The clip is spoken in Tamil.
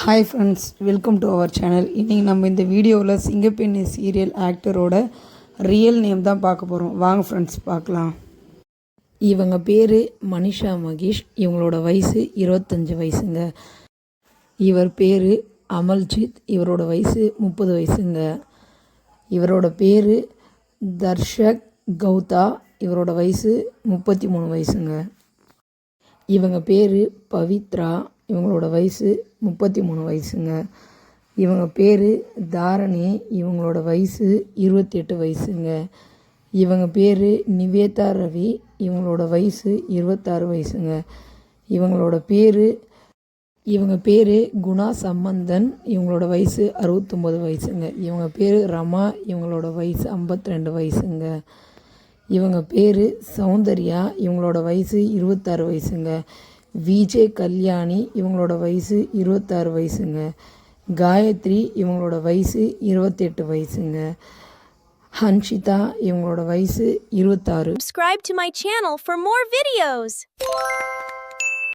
Hi friends, welcome to our channel. இன்றைக்கி நம்ம இந்த வீடியோவில் சிங்கப்பெண்ணு சீரியல் ஆக்டரோட ரியல் நேம் தான் பார்க்க போகிறோம். வாங்க ஃப்ரெண்ட்ஸ் பார்க்கலாம். இவங்க பேர் மனிஷா மகேஷ். இவங்களோட வயசு 25 வயசுங்க. இவர் பேர் அமல்ஜித். இவரோட வயசு 30 வயசுங்க. இவரோட பேர் தர்ஷக் கௌதா. இவரோட வயசு 33 வயசுங்க. இவங்க பேர் பவித்ரா. இவங்களோட வயசு 33 வயசுங்க. இவங்க பேர் தாரணி. இவங்களோட வயசு 28 வயசுங்க. இவங்க பேர் நிவேதா ரவி. இவங்களோட வயசு 26 வயசுங்க. இவங்க பேர் குணா சம்பந்தன். இவங்களோட வயசு 69 வயசுங்க. இவங்க பேர் ரமா. இவங்களோட வயசு 52 வயசுங்க. இவங்க பேர் சௌந்தர்யா. இவங்களோட வயசு 26 வயசுங்க. விஜய் கல்யாணி. இவங்களோட வயசு 26 வயசுங்க. காயத்ரி. இவங்களோட வயசு 28 வயசுங்க. ஹன்ஷிதா. இவங்களோட வயசு 26. Subscribe to my channel for more videos.